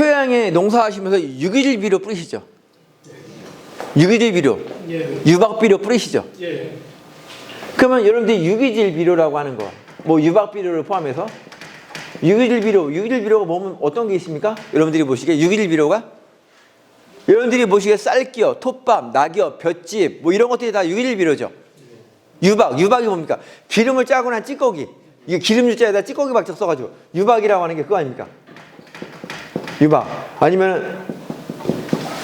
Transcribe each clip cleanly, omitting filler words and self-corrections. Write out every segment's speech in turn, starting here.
토양에 농사하시면서 유기질 비료 뿌리시죠? 유기질 비료, 유박 비료 뿌리시죠? 그러면 여러분들이 유기질 비료라고 하는 거, 뭐 유박 비료를 포함해서 유기질 비료가 뭐면 어떤 게 있습니까? 여러분들이 보시기에 유기질 비료가 여러분들이 보시기에 쌀기어, 톱밥, 낙엽, 볏짚 뭐 이런 것들이 다 유기질 비료죠. 유박이 뭡니까? 기름을 짜고 난 찌꺼기. 이게 기름줄 짜에다 찌꺼기 박적 써가지고 유박이라고 하는 게 그거 아닙니까? 유박 아니면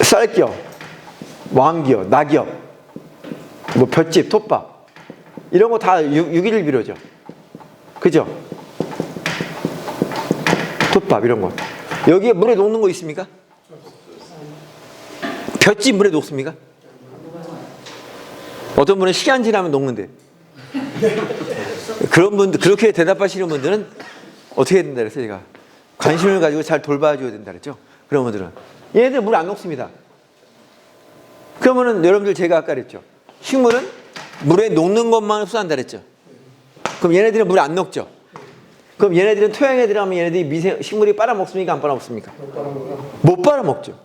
쌀기어, 왕기어, 낙엽, 뭐 볏짚, 톱밥 이런 거 다 유기질 비료죠. 그죠? 톱밥 이런 거 여기에 물에 녹는 거 있습니까? 볏짚 물에 녹습니까? 어떤 분은 시간 지나면 녹는데 그런 분들 그렇게 대답하시는 분들은 어떻게 해야 된다 그랬어요? 제가 관심을 가지고 잘 돌봐줘야 된다 그랬죠. 그런 분들은 얘네들 물 안 녹습니다. 그러면은 여러분들 제가 아까 그랬죠. 식물은 물에 녹는 것만 흡수한다 그랬죠. 그럼 얘네들은 물에 안 녹죠. 그럼 얘네들은 토양에 들어가면 얘네들이 식물이 빨아먹습니까? 안 빨아먹습니까? 못 빨아먹죠.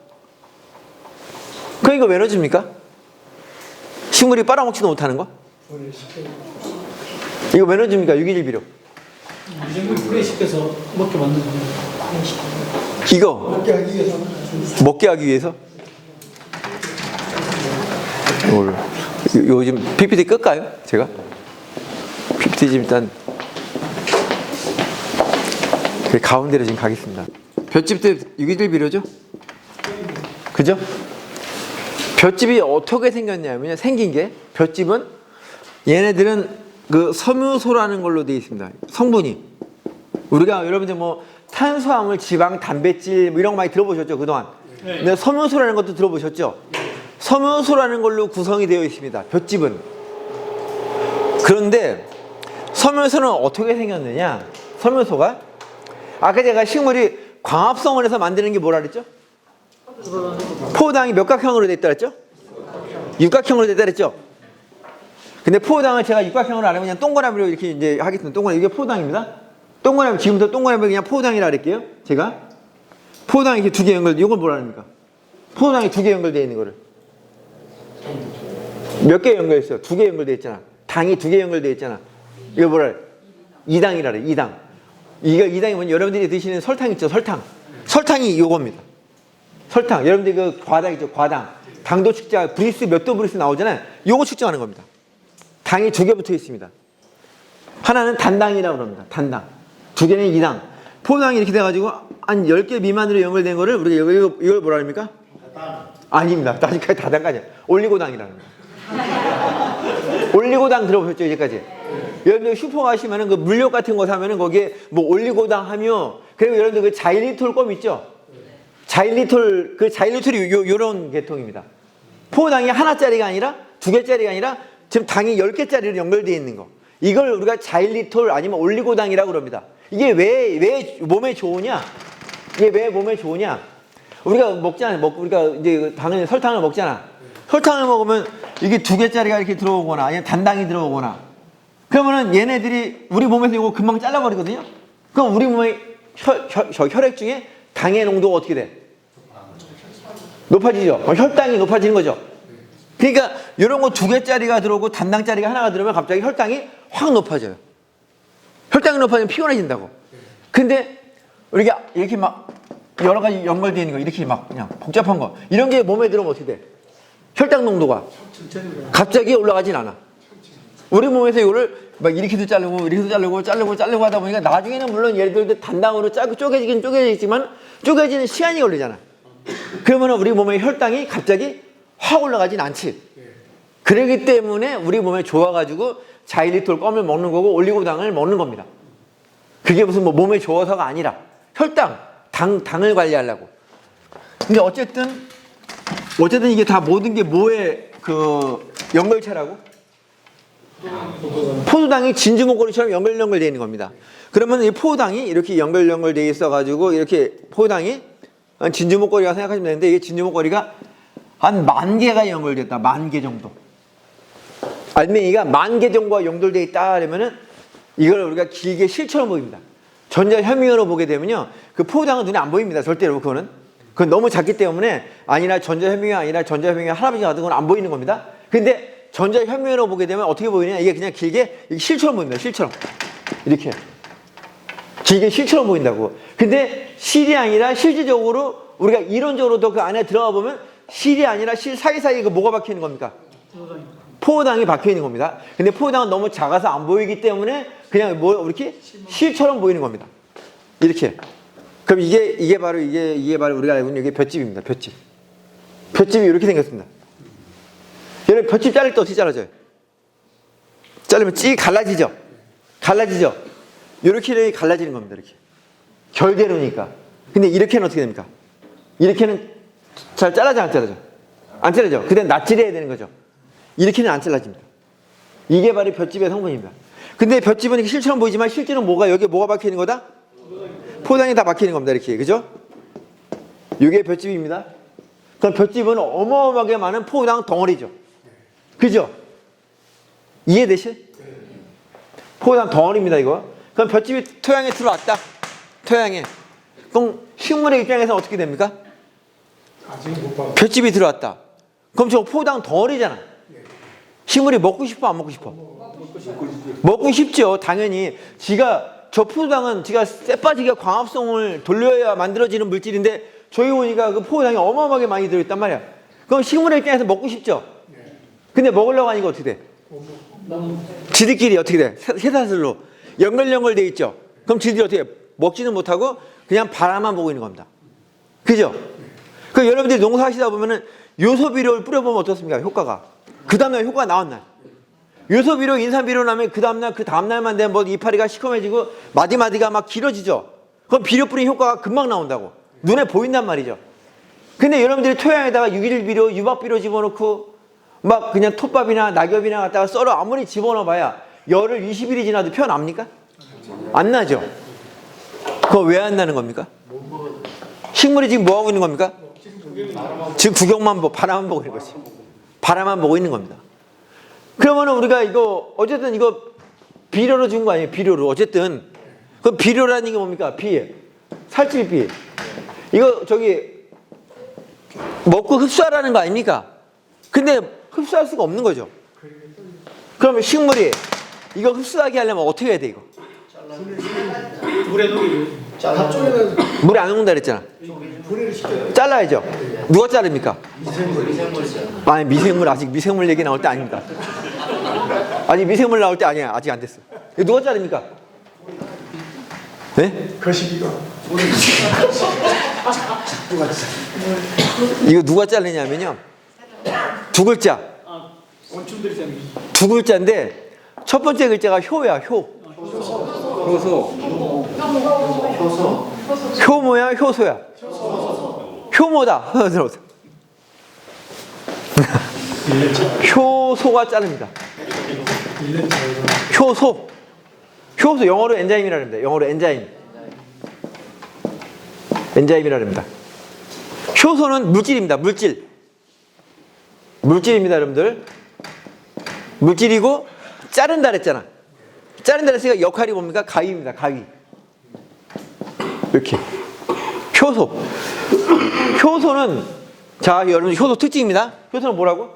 그러니까 왜 넣어줍니까? 식물이 빨아먹지도 못하는 거? 이거 왜 넣어줍니까? 유기질 비료. 미생물이 분해시켜서 먹게 만드는 겁니다. 이거 먹게 하기 위해서? 요즘 PPT 끌까요? 제가? PPT 지금 일단 가운데로 지금 가겠습니다. 볏짚도 유기질 비료죠? 그죠? 볏짚이 어떻게 생겼냐면 생긴 게 볏짚은 얘네들은 그 섬유소라는 걸로 되어 있습니다. 성분이 우리가 여러분들 뭐 탄수화물, 지방, 단백질 뭐 이런 거 많이 들어보셨죠 그동안? 근데 섬유소라는 것도 들어보셨죠? 섬유소라는 걸로 구성이 되어 있습니다. 볏짚은. 그런데 섬유소는 어떻게 생겼느냐? 섬유소가 아까 제가 식물이 광합성을 해서 만드는 게 뭐라 그랬죠? 포도당이 몇 각형으로 됐다 그랬죠? 육각형으로 됐다 그랬죠? 근데 포도당을 제가 육각형으로 안 하면 그냥 동그라미로 이렇게 이제 하겠습니다. 동그라미 이게 포도당입니다. 동그라미 지금부터 동그라미 그냥 포도당이라 그럴게요. 제가 포도당이 이렇게 두 개 연결돼. 이걸 뭐라 합니까? 포도당이 두 개 연결되어 있는 거를 몇 개 연결했어요? 두 개 연결되어 있잖아. 당이 두 개 연결되어 있잖아. 이거 뭐라 해? 이당이라 그래. 이당. 이당이 뭐냐? 여러분들이 드시는 설탕 있죠? 설탕이 요겁니다. 설탕. 여러분들 그 과당 있죠? 과당. 당도 측정, 브리스 몇 도 브리스 나오잖아요. 요거 측정하는 겁니다. 당이 두 개 붙어 있습니다. 하나는 단당이라고 합니다. 단당. 두 개는 이당. 포도당이 이렇게 돼가지고 한 10개 미만으로 연결된 거를 우리가 이걸 뭐라 합니까? 다당. 아닙니다. 아직까지 다당까지. 올리고당이라는 거예요. 올리고당 들어보셨죠? 이제까지? 여러분들 슈퍼 가시면은 그 물엿 같은 거 사면은 거기에 뭐 올리고당 하며 그리고 여러분들 그 자일리톨 껌 있죠? 자일리톨, 그 자일리톨이 요런 계통입니다. 포도당이 하나짜리가 아니라 두 개짜리가 아니라 지금 당이 10개짜리로 연결되어 있는 거. 이걸 우리가 자일리톨 아니면 올리고당이라고 그럽니다. 이게 왜 몸에 좋으냐? 이게 왜 몸에 좋으냐? 우리가 먹잖아요. 우리가 이제 당연히 설탕을 먹잖아. 설탕을 먹으면 이게 두 개짜리가 이렇게 들어오거나 아니면 단당이 들어오거나 그러면은 얘네들이 우리 몸에서 이거 금방 잘라버리거든요. 그럼 우리 몸의 혈액 중에 당의 농도가 어떻게 돼? 높아지죠. 혈당이 높아지는 거죠. 그러니까 이런 거 두 개짜리가 들어오고 단당짜리가 하나가 들어오면 갑자기 혈당이 확 높아져요. 혈당이 높아지면 피곤해진다고. 근데 우리가 이렇게 막 여러 가지 연결되어 있는 거 이렇게 막 그냥 복잡한 거 이런 게 몸에 들어오면 어떻게 돼? 혈당 농도가 갑자기 올라가진 않아. 우리 몸에서 이거를 막 이렇게도 자르고 하다 보니까 나중에는 물론 예를 들어 단당으로 쪼개지긴 쪼개지지만 쪼개지는 시간이 걸리잖아. 그러면 우리 몸의 혈당이 갑자기 확 올라가진 않지. 그러기 때문에 우리 몸에 좋아가지고 자일리톨 껌을 먹는 거고 올리고당을 먹는 겁니다. 그게 무슨 뭐 몸에 좋아서가 아니라 혈당, 당을 관리하려고. 근데 어쨌든 이게 다 모든 게 뭐의 그 연결체라고? 포도당이 진주 목걸이처럼 연결되어 있는 겁니다. 그러면 이 포도당이 이렇게 연결되어 있어가지고 이렇게 포도당이 진주 목걸이라고 생각하시면 되는데 이게 진주 목걸이가 한 10,000개가 연결됐다. 10,000개 정도. 알맹이가 10,000개 정도가 연결되어 있다 그러면은 이걸 우리가 길게 실처럼 보입니다. 전자현미경으로 보게 되면요. 그 포도당은 눈에 안 보입니다. 절대로 그거는. 그건 너무 작기 때문에 아니나 전자현미경이 아니라 전자현미경 할아버지 같은 건 안 보이는 겁니다. 근데 전자현미경으로 보게 되면 어떻게 보이냐? 이게 그냥 길게 실처럼 보입니다. 실처럼. 이렇게. 길게 실처럼 보인다고. 근데 실이 아니라 실질적으로 우리가 이론적으로도 그 안에 들어가 보면 실이 아니라 실 사이사이에 그 뭐가 박혀 있는 겁니까? 포도당이 박혀 있는 겁니다. 근데 포도당은 너무 작아서 안 보이기 때문에 그냥 뭐 이렇게 실처럼 보이는 겁니다. 이렇게. 그럼 이게 바로 우리가 알고 있는 이게 볏짚입니다. 볏짚. 볏짚이 이렇게 생겼습니다. 여러분 볏짚 자를 때 어떻게 잘라져요? 자르면 찌 갈라지죠. 갈라지죠. 이렇게 갈라지는 겁니다. 이렇게. 결대로니까. 근데 이렇게는 어떻게 됩니까? 이렇게는 잘 잘라져 안 잘라져? 안 잘라져. 그때 낫질해야 되는 거죠. 이렇게는 안 잘라집니다. 이게 바로 볏짚의 성분입니다. 근데 볏짚은 이렇게 실처럼 보이지만 실제는 여기에 뭐가 박혀 있는 거다? 포도당이 다 박혀 있는 겁니다. 이렇게. 그죠? 이게 볏짚입니다. 그럼 볏짚은 어마어마하게 많은 포도당 덩어리죠. 그죠? 이해되시? 포도당 덩어리입니다, 이거. 그럼 볏짚이 토양에 들어왔다. 토양에. 그럼 식물의 입장에서는 어떻게 됩니까? 볏짚이 들어왔다. 그럼 저 포도당 덩어리잖아. 식물이 먹고 싶어, 안 먹고 싶어? 먹고 싶죠, 당연히. 저 포도당은 지가 쎄빠지게 광합성을 돌려야 만들어지는 물질인데 저기 보니까 그 포도당이 어마어마하게 많이 들어있단 말이야. 그럼 식물의 입장에서 먹고 싶죠? 근데 먹으려고 하니까 어떻게 돼? 지들끼리 어떻게 돼? 쇠사슬로 연결돼 있죠? 그럼 지들이 어떻게 해? 먹지는 못하고 그냥 바라만 보고 있는 겁니다. 그죠? 그 여러분들이 농사하시다 보면은 요소비료를 뿌려보면 어떻습니까? 효과가. 그 다음날 효과가 나왔나요? 요소비료, 인산비료 나면 그 다음날만 되면 뭐 이파리가 시커매지고 마디마디가 막 길어지죠? 그럼 비료 뿌린 효과가 금방 나온다고. 눈에 보인단 말이죠. 근데 여러분들이 토양에다가 유기질비료, 유박비료 집어넣고 막 그냥 톱밥이나 낙엽이나 갖다가 썰어 아무리 집어넣어봐야 열흘 20일이 지나도 표 납니까? 안 나죠? 그거 왜 안 나는 겁니까? 식물이 지금 뭐 하고 있는 겁니까? 지금 바라만 보고 있는 거지. 바라만 보고 있는 겁니다. 그러면은 우리가 어쨌든 이거 비료로 준 거 아니에요? 비료로. 어쨌든. 그 비료라는 게 뭡니까? 살찔비. 이거 먹고 흡수하라는 거 아닙니까? 근데 흡수할 수가 없는 거죠. 그러면 식물이 이거 흡수하게 하려면 어떻게 해야 돼, 이거? 물에 녹이고. 물에 안 녹는다 그랬잖아. 잘라야죠. 누가 자릅니까? 아니, 미생물 얘기 나올 때 아닙니다. 아직 미생물 나올 때 아니야. 아직 안 됐어. 이거 누가 자릅니까? 네? 거시기가. 이거 누가 자르냐면요. 두 글자. 원충들이 잖아요. 두 글자인데 첫 번째 글자가 효야, 효. 효모야, 효소야. 효모다. 효소가 자릅니다. 효소 영어로 엔자임이라 합니다. 영어로 엔자임이라 합니다. 효소는 물질입니다. 물질입니다, 여러분들. 물질이고 자른다 그랬잖아. 자른다 그랬으니까 역할이 뭡니까? 가위입니다. 가위. 이렇게. 효소는 자, 여러분 효소 특징입니다. 효소는 뭐라고?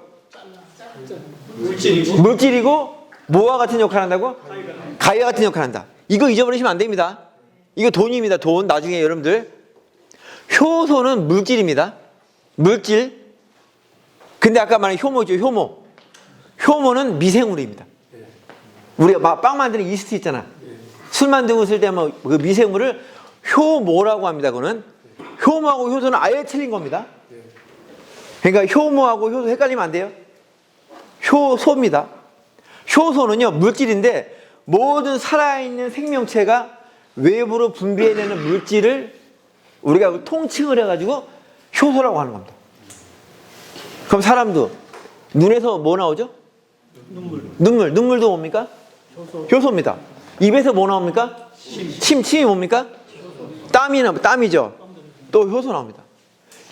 물질이고 뭐와 같은 역할을 한다고? 가위와 같은 역할을 한다. 이거 잊어버리시면 안 됩니다. 이거 돈입니다. 돈. 나중에 여러분들 효소는 물질입니다. 물질. 근데 아까 말한 효모죠. 효모는 미생물입니다. 우리가 빵 만드는 이스트 있잖아. 술 만들고 있을 때 그 미생물을 효모라고 합니다. 그거는 효모하고 효소는 아예 틀린 겁니다. 그러니까 효모하고 효소 헷갈리면 안 돼요. 효소입니다. 효소는요, 물질인데 모든 살아있는 생명체가 외부로 분비해내는 물질을 우리가 통칭을 해가지고 효소라고 하는 겁니다. 그럼 사람도 눈에서 뭐 나오죠? 눈물도 뭡니까? 효소입니다. 입에서 뭐 나옵니까? 침이 뭡니까? 땀이죠. 또 효소 나옵니다.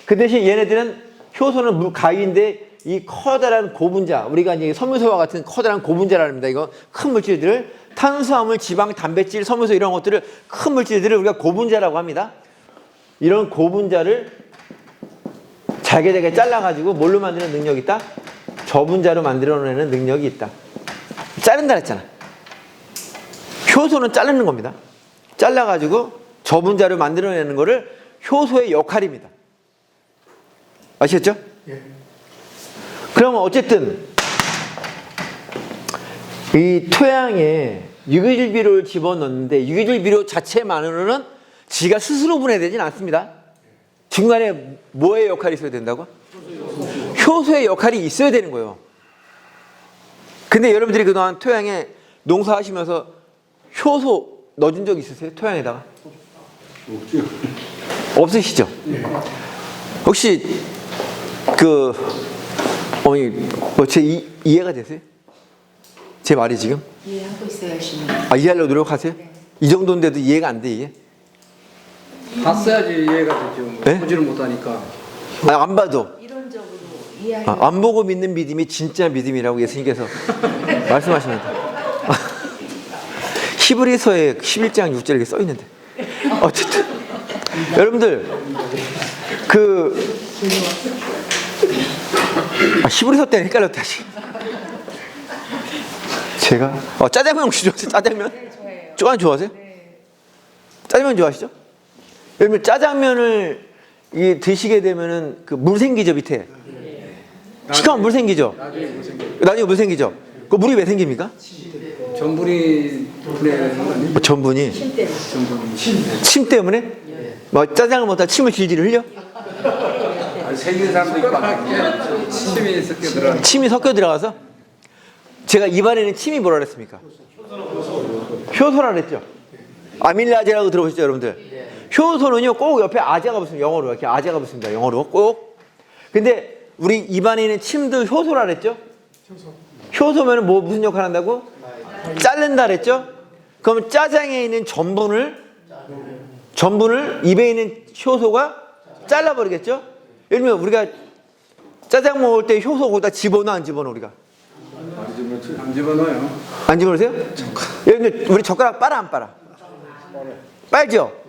그 대신 얘네들은 효소는 가위인데 이 커다란 고분자, 우리가 이제 섬유소와 같은 커다란 고분자라 합니다. 이거 큰 물질들을 탄수화물, 지방, 단백질, 섬유소 이런 것들을 큰 물질들을 우리가 고분자라고 합니다. 이런 고분자를 잘게 잘라가지고 뭘로 만드는 능력이 있다? 저분자로 만들어내는 능력이 있다. 자른다 그랬잖아. 효소는 자르는 겁니다. 잘라가지고 저분자로 만들어내는 거를 효소의 역할입니다. 아시겠죠? 예. 그러면 어쨌든 이 토양에 유기질 비료를 집어넣는데 유기질 비료 자체만으로는 지가 스스로 분해되진 않습니다. 중간에 뭐의 역할이 있어야 된다고? 효소의 역할이 있어야 되는 거예요. 근데 여러분들이 그동안 토양에 농사하시면서 효소 넣어준 적 있으세요? 토양에다가? 없죠. 없으시죠? 혹시 어머니 제 이해가 되세요? 제 말이 지금? 이해하고 있어요, 열심히. 이해하려고 노력하세요? 이 정도인데도 이해가 안 돼 이게? 봤어야지 이해가 되죠. 네? 보지를 못하니까. 안 봐도 이론적으로 이해하려고. 안 보고 믿는 믿음이 진짜 믿음이라고 예수님께서 말씀하십니다. 히브리서에 11장 6절에 이렇게 써 있는데 어쨌든 여러분들 히브리서 때는 헷갈렸다. 제가 짜장면 혹시 좋아하세요? 짜장면? 네, 좋아해요. 짜장면 좋아하세요? 네. 짜장면 좋아하시죠? 여러분 짜장면을 드시게 되면은 물 생기죠 밑에. 시커먼 물 생기죠. 나중에 물 생기죠. 그 물이 왜 생깁니까? 전분이 분해되는 거 아니에요? 전분이 전분이. 침 때문에? 짜장을 먹다가 침을 질질 흘려? 생긴 사람도 있고 안 침이 섞여 들어. 침이 섞여 들어가서? 제가 입안에는 침이 뭐라 그랬습니까? 효소라 그랬죠. 아밀라제라고 들어보셨죠 여러분들? 효소는요 꼭 옆에 아제가 붙습니다. 영어로 이렇게 아제가 붙습니다. 영어로 꼭. 근데 우리 입안에 있는 침도 효소라 그랬죠? 효소면은 무슨 역할 한다고? 자른다 그랬죠? 그럼 짜장에 있는 전분을 입에 있는 효소가 잘라버리겠죠? 예를 들면 우리가 짜장 먹을 때 효소 거기다 집어넣어 안 집어넣어 우리가? 안 집어넣어요. 안 집어넣으세요? 예를 들면 우리 젓가락 빨아 안 빨아? 빨죠?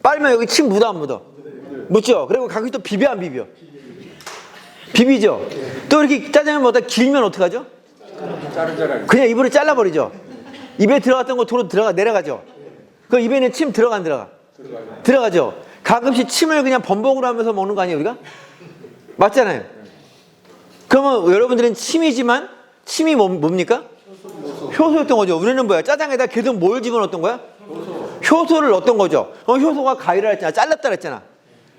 빨면 여기 침 묻어 안 묻어? 묻죠? 그리고 가끔 또 비벼 안 비벼? 비비죠? 또 이렇게 짜장면 먹다 길면 어떡하죠? 자르자르. 그냥 입으로 잘라버리죠? 입에 들어갔던 거 도로 내려가죠? 그럼 입에 있는 침 들어가 안 들어가? 들어가죠? 가끔씩 침을 그냥 범벅으로 하면서 먹는 거 아니에요 우리가? 맞잖아요. 그러면 여러분들은 침이지만 침이 뭡니까? 효소였던 거죠. 우리는 뭐야? 짜장에다 계속 뭘 집어넣었던 거야? 효소를 넣었던 거죠. 효소가 가위라 했잖아. 잘랐다 그랬잖아.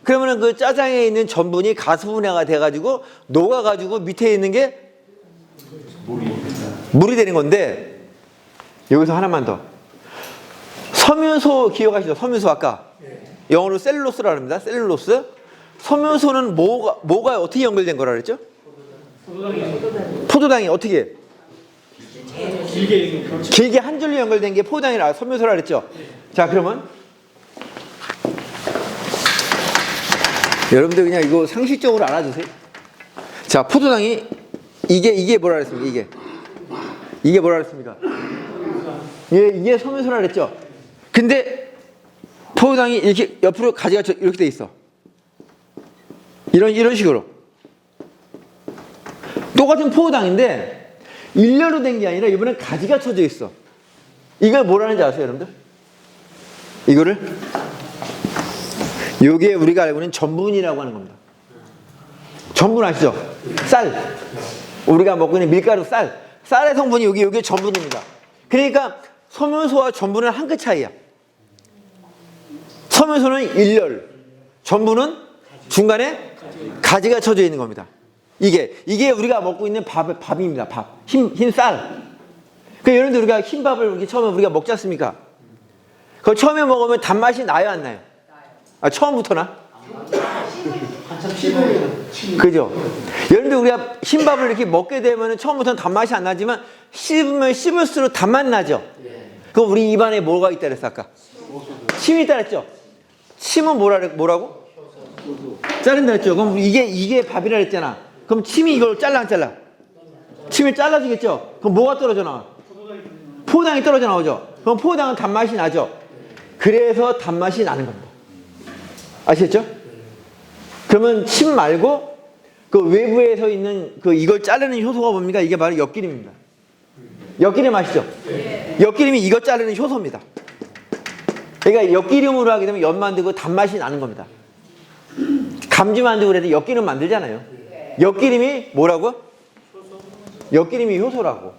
그러면은 그 짜장에 있는 전분이 가수분해가 돼가지고 녹아가지고 밑에 있는 게 물이 되는 건데 여기서 하나만 더. 섬유소 기억하시죠? 섬유소 아까 영어로 셀룰로스라고 합니다. 셀룰로스. 섬유소는 뭐가 어떻게 연결된 거라 그랬죠? 포도당이 어떻게? 길게 한 줄로 연결된 게 포도당이라 섬유소라 그랬죠? 자 그러면 여러분들 그냥 이거 상식적으로 알아두세요. 자 포도당이 이게 뭐라 그랬습니까? 이게 뭐라 그랬습니까? 이게 섬유소라 그랬죠? 근데 포도당이 이렇게 옆으로 가지가 이렇게 돼 있어. 이런 식으로. 똑같은 포도당인데 일렬로 된 게 아니라 이번엔 가지가 쳐져 있어. 이걸 뭐라는지 아세요, 여러분들? 이거를 요게 우리가 알고 있는 전분이라고 하는 겁니다. 전분 아시죠? 쌀. 우리가 먹고 있는 밀가루 쌀의 성분이 요게 전분입니다. 그러니까 섬유소와 전분은 한 끗 차이야. 섬유소는 일렬, 전분은 중간에 가지가 쳐져 있는 겁니다. 이게 우리가 먹고 있는 밥입니다. 밥. 흰 쌀. 그 여러분들 우리가 흰 밥을 이렇게 처음에 우리가 먹지 않습니까? 그걸 처음에 먹으면 단맛이 나요, 안 나요? 처음부터 나? 그죠? 여러분들 우리가 흰 밥을 이렇게 먹게 되면 처음부터는 단맛이 안 나지만 씹으면 씹을수록 단맛 나죠? 그럼 우리 입안에 뭐가 있다 그랬어, 아까? 침이 있다 그랬죠? 침은 뭐라고? 자른다 그랬죠? 그럼 이게 밥이라 그랬잖아. 그럼 침이 이걸 잘라 안 잘라? 침이 잘라지겠죠? 그럼 뭐가 떨어져 나와? 포도당이 떨어져 나오죠? 그럼 포도당은 단맛이 나죠? 그래서 단맛이 나는 겁니다. 아시겠죠? 그러면 침 말고 그 외부에서 있는 그 이걸 자르는 효소가 뭡니까? 이게 바로 엿기름입니다. 엿기름 아시죠? 엿기름이 이거 자르는 효소입니다. 그러니까 엿기름으로 하게 되면 엿 만들고 단맛이 나는 겁니다. 감지 만들고 그래도 엿기름 만들잖아요. 엿기름이 뭐라고? 엿기름이 효소라고.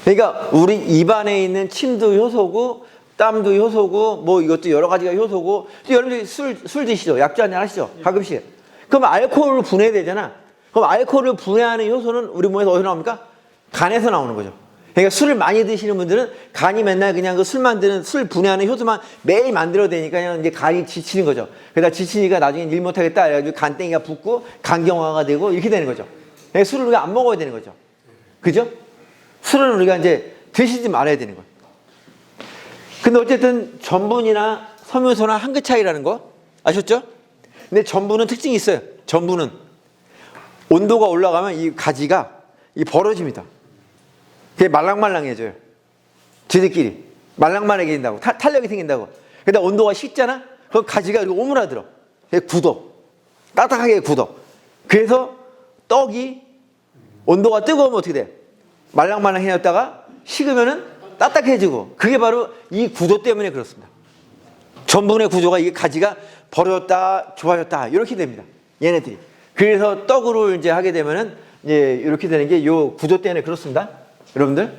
그러니까 우리 입안에 있는 침도 효소고 땀도 효소고 뭐 이것도 여러 가지가 효소고 여러분들이 술 드시죠? 약주 한잔 하시죠? 가끔씩. 그럼 알코올을 분해되잖아. 그럼 알코올을 분해하는 효소는 우리 몸에서 어디서 나옵니까? 간에서 나오는 거죠. 그러니까 술을 많이 드시는 분들은 간이 맨날 그냥 그 술 만드는 술 분해하는 효소만 매일 만들어야 되니까 그냥 이제 간이 지치는 거죠. 그러다 지치니까 나중에 일 못하겠다 해가지고 간땡이가 붓고 간경화가 되고 이렇게 되는 거죠. 그러니까 술을 우리가 안 먹어야 되는 거죠. 그죠? 술은 우리가 이제 드시지 말아야 되는 거예요. 근데 어쨌든 전분이나 섬유소나 한 끗 차이라는 거 아셨죠? 근데 전분은 특징이 있어요. 전분은 온도가 올라가면 이 가지가 이 벌어집니다. 그게 말랑말랑해져요. 지들끼리 말랑말랑해진다고 탄력이 생긴다고. 근데 온도가 식잖아? 그럼 가지가 오므라들어. 굳어. 딱딱하게 굳어. 그래서 떡이 온도가 뜨거우면 어떻게 돼? 말랑말랑해졌다가 식으면은 딱딱해지고 그게 바로 이 구도 때문에 그렇습니다. 전분의 구조가 이게 가지가 벌어졌다 좁아졌다 이렇게 됩니다. 얘네들이. 그래서 떡으로 이제 하게 되면은 이제 이렇게 되는 게 요 구조 때문에 그렇습니다. 여러분들.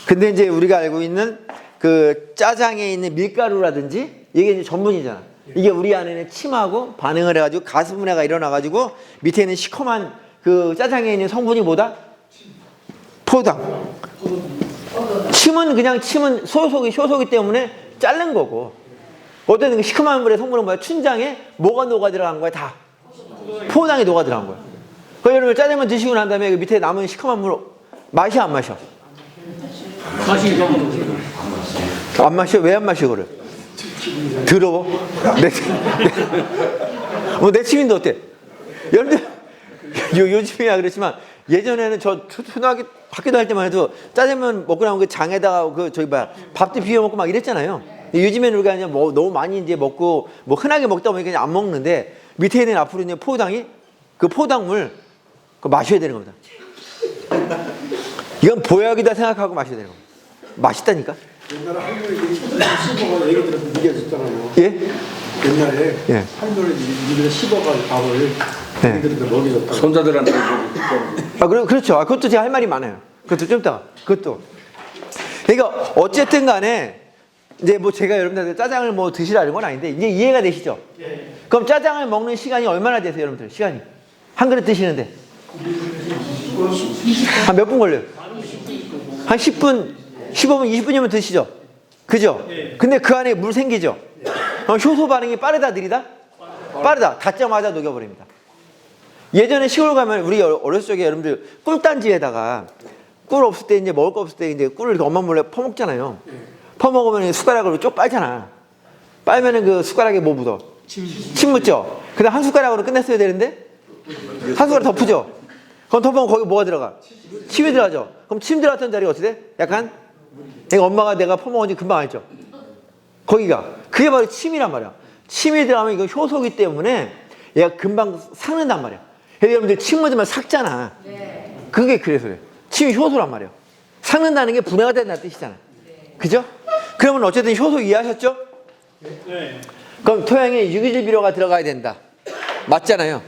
근데 이제 우리가 알고 있는 그 짜장에 있는 밀가루라든지 이게 이제 전분이잖아. 이게 우리 안에는 침하고 반응을 해가지고 가스분해가 일어나가지고 밑에 있는 시커먼 그 짜장에 있는 성분이 뭐다? 포당. 침은 그냥 침은 효소기 때문에 자른 거고 어떤 그 시커먼 물의 성분은 뭐야? 춘장에 뭐가 녹아 들어간 거야? 다 포당이 녹아 들어간 거야. 그 여러분 짜장면 드시고 난 다음에 그 밑에 남은 시커먼 물 마셔 안 마셔? 맛이 너무 안 마셔? 왜 안 마셔 그래? 더러워? 내 침인데 어때? 여러분들 요즘이야 그렇지만 예전에는 저 초등학교 학교 다닐 때만 해도 짜장면 먹고 나면 그 장에다가 그 저기 뭐야 밥도 비벼 먹고 막 이랬잖아요. 요즘에는 우리가 그냥 뭐 너무 많이 이제 먹고 뭐 흔하게 먹다 보니까 그냥 안 먹는데 밑에 있는 앞으로 있는 포당이 그 포당물 그 마셔야 되는 겁니다. 이건 보약이다 생각하고 마셔야 되는 겁니다. 맛있다니까. 옛날에 할머니들이 씹어가 얘기 들어서 먹여줬잖아요. 예? 옛날에 예. 할머니들이 입에서 씹어가지고 밥을 예. 얘기들한테 먹여줬다고. 손자들한테 그렇죠. 그것도 제가 할 말이 많아요. 그것도 좀 이따가. 그것도. 그러니까 어쨌든 간에 이제 뭐 제가 여러분들한테 짜장을 뭐 드시라는 건 아닌데 이제 이해가 되시죠? 예. 그럼 짜장을 먹는 시간이 얼마나 되세요, 여러분들? 시간이. 한 그릇 드시는데. 한 몇 분 걸려요? 한 10분, 15분, 20분이면 드시죠? 그죠? 근데 그 안에 물 생기죠? 효소 반응이 빠르다, 느리다? 빠르다. 닿자마자 녹여버립니다. 예전에 시골 가면 우리 어렸을 적에 여러분들 꿀단지에다가 꿀 없을 때 이제 먹을 거 없을 때 이제 꿀을 이렇게 엄마 몰래 퍼먹잖아요. 퍼먹으면 숟가락으로 쭉 빨잖아. 빨면은 그 숟가락에 뭐 묻어? 침 묻죠? 근데 한 숟가락으로 끝냈어야 되는데 한 숟가락 더 푸죠? 그럼 더 먹으면 거기 뭐가 들어가? 침이 들어가죠? 그럼 침 들어갔던 자리가 어떻게 돼? 약간? 내가 엄마가 내가 퍼먹은 지 금방 알죠? 거기가. 그게 바로 침이란 말이야. 침이 들어가면 이거 효소기 때문에 얘가 금방 삭는단 말이야. 그래서 여러분들 침 묻으면 삭잖아. 그게 그래서 그래. 침이 효소란 말이야. 삭는다는 게 분해가 된다는 뜻이잖아. 그죠? 그러면 어쨌든 효소 이해하셨죠? 네. 그럼 토양에 유기질 비료가 들어가야 된다. 맞잖아요.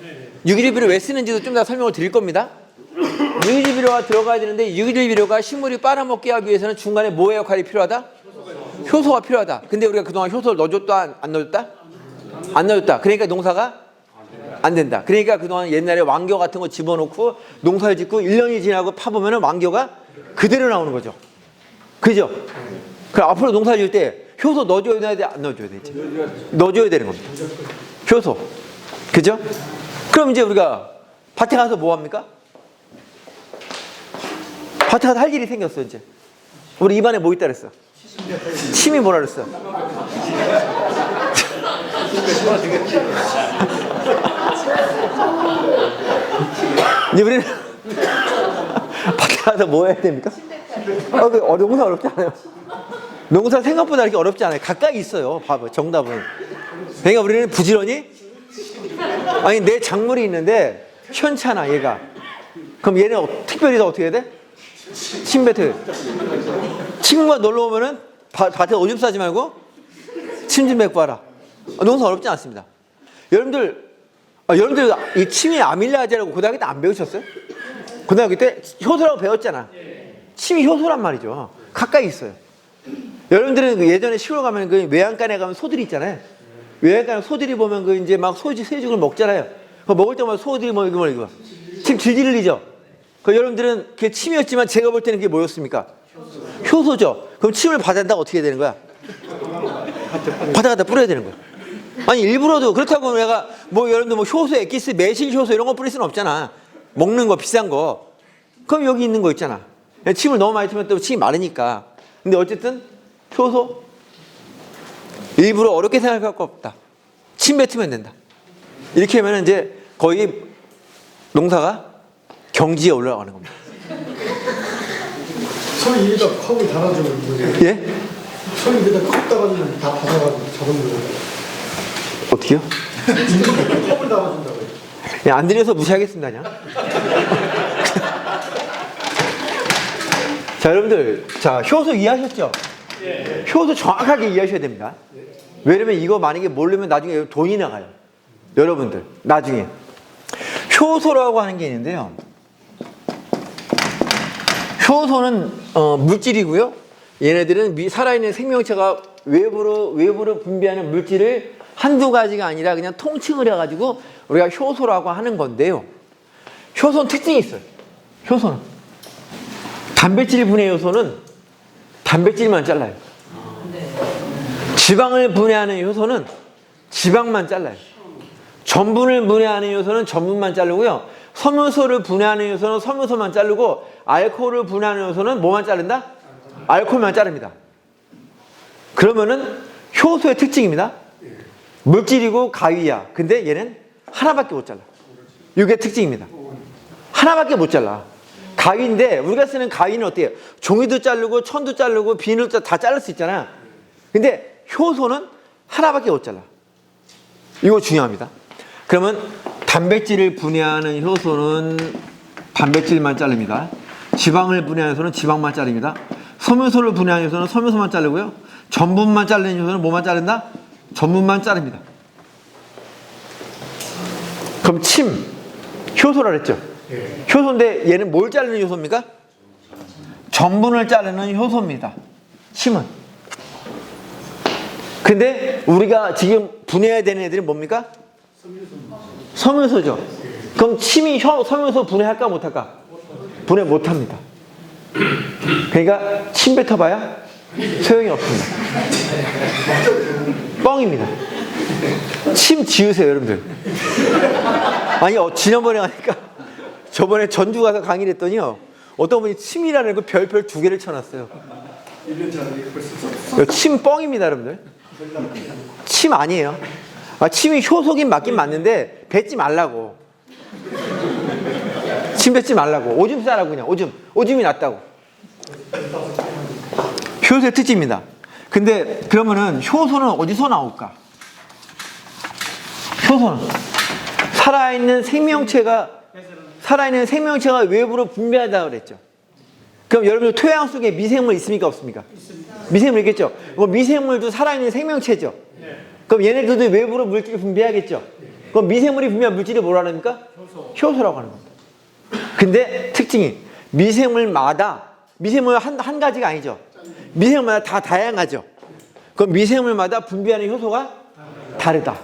유기질 비료 왜 쓰는지도 좀 더 설명을 드릴 겁니다. 유기질 비료가 들어가야 되는데 유기질 비료가 식물이 빨아먹게 하기 위해서는 중간에 뭐의 역할이 필요하다? 효소가 필요하다. 근데 우리가 그동안 효소를 넣어줬다 안 넣어줬다? 안 넣어줬다. 그러니까 농사가 안 된다. 그러니까 그동안 옛날에 왕겨 같은 거 집어넣고 농사를 짓고 1년이 지나고 파보면 왕겨가 그대로 나오는 거죠. 그죠? 그럼 앞으로 농사 지을 때 효소 넣어줘야 돼? 안 넣어줘야 되지? 넣어줘야 되는 겁니다. 효소. 그죠? 그럼 이제 우리가 밭에 가서 뭐 합니까? 밭에 가서 할 일이 생겼어, 이제. 우리 입안에 뭐 있다 그랬어? 침이 뭐라 그랬어? 이제 우리는 밭에 가서 뭐 해야 됩니까? 농사 어렵지 않아요. 농사 생각보다 이렇게 어렵지 않아요. 가까이 있어요. 봐봐, 정답은. 그러니까 우리는 부지런히 아니 내 작물이 있는데 현찮아 얘가. 그럼 얘는 특별히 더 어떻게 해야 돼? 침 뱉어요. 친구가 놀러 오면은 밭에 오줌 싸지 말고 침 좀 뱉고 와라. 농사 어렵지 않습니다. 여러분들 이 침이 아밀라제라고 고등학교 때 안 배우셨어요? 고등학교 때 효소라고 배웠잖아. 침이 효소란 말이죠. 가까이 있어요. 여러분들은 그 예전에 시골 가면 그 외양간에 가면 소들이 있잖아요. 외양간에 소들이 보면 그 이제 막 새죽을 먹잖아요. 그 먹을 때마다 소들이 뭐 이거 침 질질 흘리죠. 그 여러분들은 그게 침이었지만 제가 볼 때는 그게 뭐였습니까? 효소죠. 그럼 침을 받아낸다고 어떻게 되는 거야? 바다에다 뿌려야 되는 거야. 아니 일부러도 그렇다고 내가 뭐 여러분들 뭐 효소, 엑기스, 매실 효소 이런 거 뿌릴 수는 없잖아. 먹는 거 비싼 거. 그럼 여기 있는 거 있잖아. 침을 너무 많이 틀면 또 침이 마르니까. 근데 어쨌든 효소 일부러 어렵게 생각할 거 없다. 침 뱉으면 된다. 이렇게 하면 이제 거의 농사가 경지에 올라가는 겁니다. 손이 이리다 컵을 달아주는 거예요. 예? 손이 이리다 컵 달아주면 다 받아가지고 잡은 거예요. 어떻게요? 컵을 달아준다고요. 야, 안 들려서 무시하겠습니다. 그냥. 자, 여러분들, 자, 효소 이해하셨죠? 효소 정확하게 이해하셔야 됩니다. 왜냐면 이거 만약에 모르면 나중에 돈이 나가요. 여러분들, 나중에. 효소라고 하는 게 있는데요. 효소는 물질이고요. 얘네들은 살아있는 생명체가 외부로 분비하는 물질을 한두 가지가 아니라 그냥 통칭을 해가지고 우리가 효소라고 하는 건데요. 효소는 특징이 있어요. 효소는. 단백질 분해 요소는 단백질만 잘라요. 지방을 분해하는 효소는 지방만 잘라요. 전분을 분해하는 요소는 전분만 자르고요. 섬유소를 분해하는 요소는 섬유소만 자르고 알코올을 분해하는 요소는 뭐만 자른다? 알코올만 자릅니다. 그러면은 효소의 특징입니다. 물질이고 가위야. 근데 얘는 하나밖에 못 잘라. 이게 특징입니다. 하나밖에 못 잘라. 가위인데 우리가 쓰는 가위는 어때요? 종이도 자르고 천도 자르고 비닐도 다 자를 수 있잖아. 근데 효소는 하나밖에 못 잘라. 이거 중요합니다. 그러면 단백질을 분해하는 효소는 단백질만 자릅니다. 지방을 분해하는 효소는 지방만 자릅니다. 섬유소를 분해하는 효소는 섬유소만 자르고요. 전분만 자르는 효소는 뭐만 자른다? 전분만 자릅니다. 그럼 침, 효소라 그랬죠? 효소인데 얘는 뭘 자르는 효소입니까? 전분을 자르는 효소입니다. 침은. 근데 우리가 지금 분해해야 되는 애들은 뭡니까? 섬유소죠. 그럼 침이 섬유소 분해할까 못할까? 분해 못합니다. 그러니까 침 뱉어봐야 소용이 없습니다. 뻥입니다. 침 지으세요, 여러분들. 아니, 지난번에 가니까 저번에 전주 가서 강의를 했더니요. 어떤 분이 침이라는 그 별별 2개를 쳐놨어요. 침 뻥입니다, 여러분들. 침 아니에요. 침이 효소긴 맞긴 맞는데 뱉지 말라고. 침 뱉지 말라고. 오줌 싸라고 그냥. 오줌이 낫다고. 효소의 특징입니다. 근데 그러면은 효소는 어디서 나올까? 효소는 살아있는 생명체가 외부로 분비한다고 그랬죠. 그럼 여러분 토양 속에 미생물 있습니까 없습니까? 미생물 있겠죠. 미생물도 살아있는 생명체죠. 그럼 얘네들도 외부로 물질을 분비하겠죠. 그럼 미생물이 분비한 물질이 뭐라고 합니까? 효소라고 하는 겁니다. 근데 특징이 미생물 한 가지가 아니죠. 미생물마다 다 다양하죠. 그럼 미생물마다 분비하는 효소가 다르다.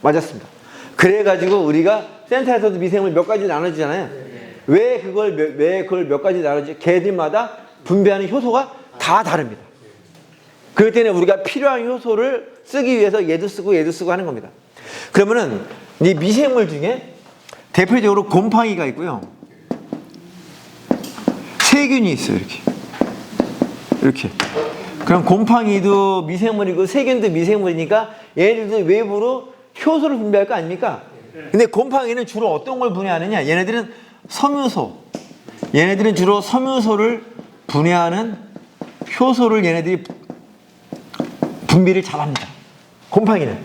맞았습니다. 그래가지고 우리가 센터에서도 미생물 몇 가지 나눠주잖아요. 왜 그걸 몇 가지 나눠주지? 걔들마다 분비하는 효소가 다 다릅니다. 그렇기 때문에 우리가 필요한 효소를 쓰기 위해서 얘도 쓰고 하는 겁니다. 그러면은 이 미생물 중에 대표적으로 곰팡이가 있고요. 세균이 있어요. 이렇게. 그럼 곰팡이도 미생물이고 세균도 미생물이니까 얘네들도 외부로 효소를 분비할 거 아닙니까? 근데 곰팡이는 주로 어떤 걸 분해하느냐? 얘네들은 얘네들은 주로 섬유소를 분해하는 효소를 얘네들이 분비를 잘합니다. 곰팡이는.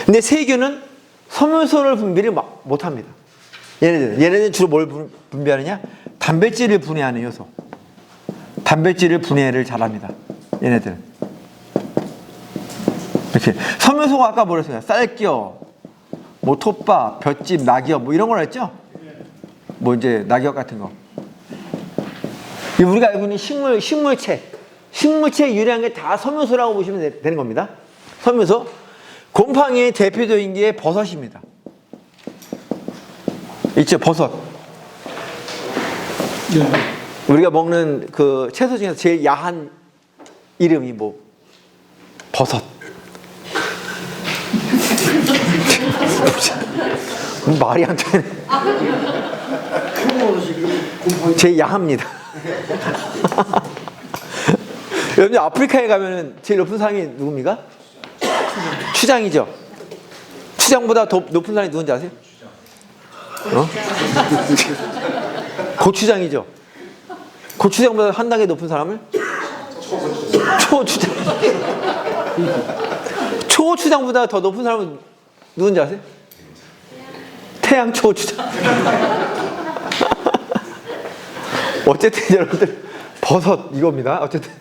근데 세균은 섬유소를 분비를 못합니다. 얘네들은 주로 뭘 분비하느냐? 단백질을 분해하는 요소. 단백질을 분해를 잘합니다. 얘네들. 이렇게. 섬유소가 아까 뭐랬어요? 쌀겨, 뭐 톱밥, 볏짚, 낙엽, 뭐 이런 걸 했죠? 뭐 이제 낙엽 같은 거. 우리가 알고 있는 식물체 유래한 게 다 섬유소라고 보시면 되는 겁니다. 섬유소. 곰팡이의 대표적인 게 버섯입니다. 있죠, 버섯. 우리가 먹는 그 채소 중에서 제일 야한 이름이 뭐? 버섯. 말이 안 되네. 제일 야합니다. 여러분 아프리카에 가면은 제일 높은 사람이 누굽니까? 추장이죠. 추장보다 더 높은 사람이 누군지 아세요? 고추장이죠. 고추장보다 한 단계 높은 사람을 초추장. 초추장보다 더 높은 사람은 누군지 아세요? 태양 초추장. 어쨌든 여러분들 버섯 이겁니다. 어쨌든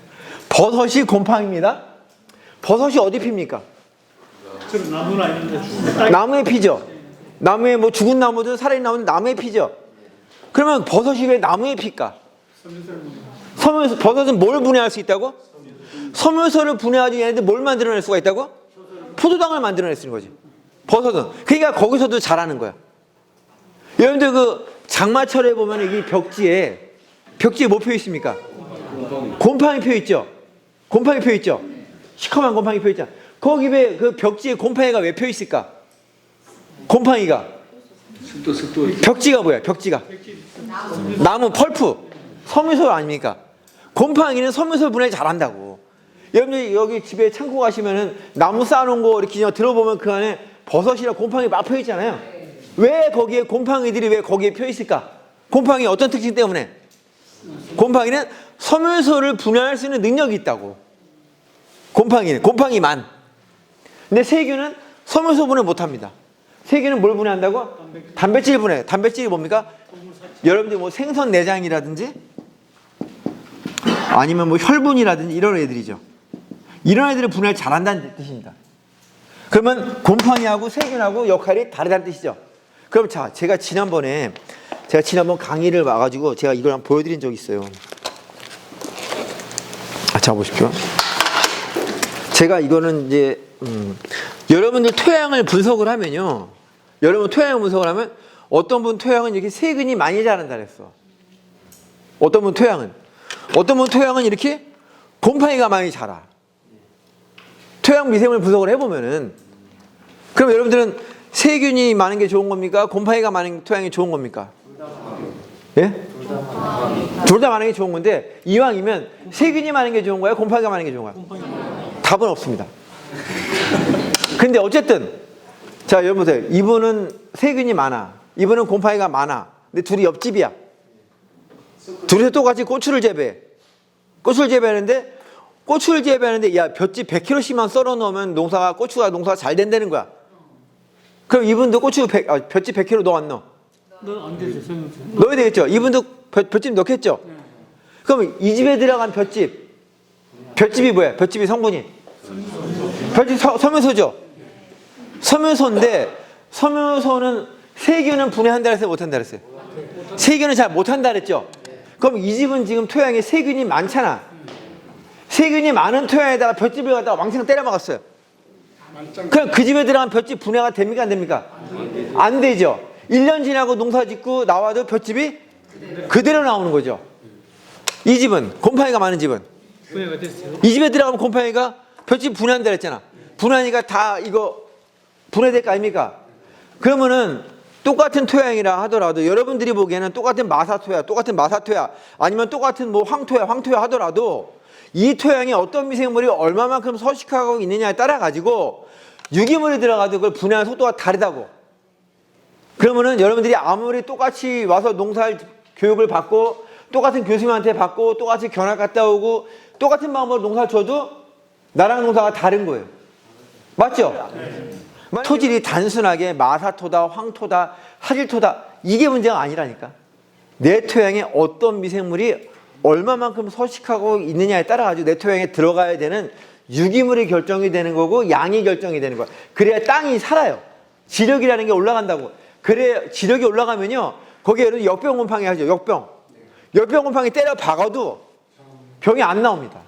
버섯이 곰팡이입니다. 버섯이 어디 핍니까? 나무나 이런 나무에 피죠. 나무에 뭐 죽은 나무든 살아있는 나무든 나무에 피죠. 그러면 버섯이 왜 나무에 필까? 버섯은 뭘 분해할 수 있다고? 섬유소를 분해하지 얘네들 뭘 만들어낼 수가 있다고? 포도당을 만들어낼 수 있는 거지. 버섯은. 그러니까 거기서도 잘하는 거야. 여러분들 그 장마철에 보면 이 벽지에 뭐 펴 있습니까? 곰팡이 펴 있죠. 곰팡이 펴 있죠. 시커먼 곰팡이 펴 있잖아. 거기 왜 그 벽지에 곰팡이가 왜 펴 있을까? 곰팡이가 습도 벽지가 뭐야? 벽지가 나무 펄프 섬유소 아닙니까? 곰팡이는 섬유소 분해 잘한다고. 여러분들 여기 집에 창고 가시면은 나무 쌓아놓은 거 이렇게 그냥 들어보면 그 안에 버섯이랑 곰팡이 막 펴 있잖아요. 왜 거기에 곰팡이들이 왜 거기에 펴 있을까? 곰팡이 어떤 특징 때문에? 곰팡이는 섬유소를 분해할 수 있는 능력이 있다고. 곰팡이만. 근데 세균은 섬유소 분해 못합니다. 세균은 뭘 분해한다고? 단백질 분해. 단백질이 뭡니까? 여러분들 뭐 생선 내장이라든지 아니면 뭐 혈분이라든지 이런 애들이죠. 이런 애들을 분해를 잘한다는 뜻입니다. 그러면 곰팡이하고 세균하고 역할이 다르다는 뜻이죠. 그럼 자, 제가 지난번 강의를 와가지고 제가 이걸 한번 보여드린 적이 있어요. 자, 보십시오. 제가 이거는 이제 여러분들 토양을 분석을 하면요. 여러분 토양을 분석을 하면 어떤 분 토양은 이렇게 세균이 많이 자란다 그랬어. 어떤 분 토양은 이렇게 곰팡이가 많이 자라. 토양 미생물 분석을 해보면은 그럼 여러분들은 세균이 많은 게 좋은 겁니까? 곰팡이가 많은 토양이 좋은 겁니까? 예? 둘 다 많은 게 좋은 건데 이왕이면 세균이 많은 게 좋은 거야? 곰팡이가 많은 게 좋은 거야? 답은 없습니다. 근데 어쨌든 자 여러분 보세요. 이분은 세균이 많아. 이분은 곰팡이가 많아. 근데 둘이 옆집이야. 둘이서 똑같이 고추를 재배해. 고추를 재배하는데 야 볏짚 100kg씩만 썰어 놓으면 고추가 농사가 잘 된다는 거야. 그럼 이분도 볏짚 100kg 넣어 안 넣어? 안 되죠. 넣어야 되겠죠. 이분도 볏짚 넣겠죠. 그럼 이 집에 들어간 볏짚이 뭐야? 볏짚이 성분이 볏짚 섬유소죠. 섬유소인데 섬유소는 세균은 분해한다 그랬어요? 못한다 그랬어요? 세균은 잘 못한다 그랬죠. 그럼 이 집은 지금 토양에 세균이 많잖아. 세균이 많은 토양에다가 볏짚을 갖다가 왕창 때려 박았어요. 그럼 그 집에 들어간 볏짚 분해가 됩니까 안 됩니까? 안 되죠. 1년 지나고 농사 짓고 나와도 볏짚이 그대로 나오는 거죠. 이 집은 곰팡이가 많은 집은 분해가 됐어요. 이 집에 들어가면 곰팡이가 볏짚 분해한다 그랬잖아. 분해하니까 다 이거 분해될 거 아닙니까? 그러면은 똑같은 토양이라 하더라도 여러분들이 보기에는 똑같은 마사토야 아니면 똑같은 뭐 황토야 하더라도 이 토양에 어떤 미생물이 얼마만큼 서식하고 있느냐에 따라 가지고 유기물이 들어가도 그걸 분해하는 속도가 다르다고. 그러면은 여러분들이 아무리 똑같이 와서 농사를 교육을 받고 똑같은 교수님한테 받고 똑같이 견학 갔다 오고 똑같은 방법으로 농사를 줘도 나랑 농사가 다른 거예요. 맞죠? 토질이 단순하게 마사토다, 황토다, 화질토다 이게 문제가 아니라니까. 내 토양에 어떤 미생물이 얼마만큼 서식하고 있느냐에 따라 가지고 내 토양에 들어가야 되는 유기물이 결정이 되는 거고 양이 결정이 되는 거야. 그래야 땅이 살아요. 지력이라는 게 올라간다고. 그래 지력이 올라가면요. 거기에 여러분 역병곰팡이 하죠. 역병곰팡이 때려 박아도 병이 안 나옵니다.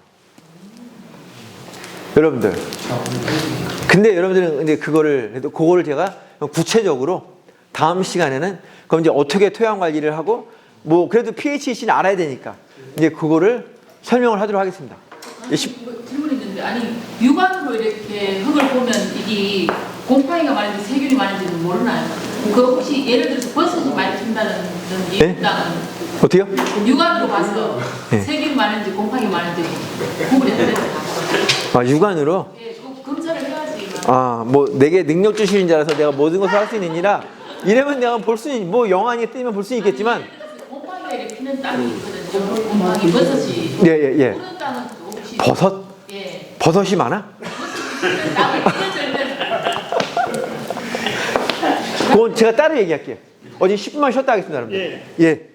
여러분들. 근데 여러분들은 근데 그거를 제가 구체적으로 다음 시간에는 그럼 이제 어떻게 토양 관리를 하고 뭐 그래도 pHC는 알아야 되니까 이제 그거를 설명을 하도록 하겠습니다. 질문이 있는데 아니 육안으로 이렇게 흙을 보면 이게 곰팡이가 많은지 세균이 많은지는 모르나요? 그 혹시 예를 들어서 버섯이 많이 핀다는 네? 땅은 어때요? 육안으로 봐서 네. 세균이 많은지 곰팡이 많은지 구분이 안 되는 아 육안으로? 예, 그 검사를 해야지. 아 뭐 내게 능력 주시는 자라서 내가 모든 것을 할 수 있는 이라 이러면 내가 볼 수 있는 뭐 영안이 뜨면 볼 수 있겠지만 곰팡이가 이렇게 피는 땅이 있거든요. 곰팡이 버섯이. 예. 그런 땅은 혹시 버섯? 예. 버섯이 많아? 그런 땅을 피해줄 그건 제가 따로 얘기할게요. 어제 10분만 쉬었다 하겠습니다, 여러분들. 예.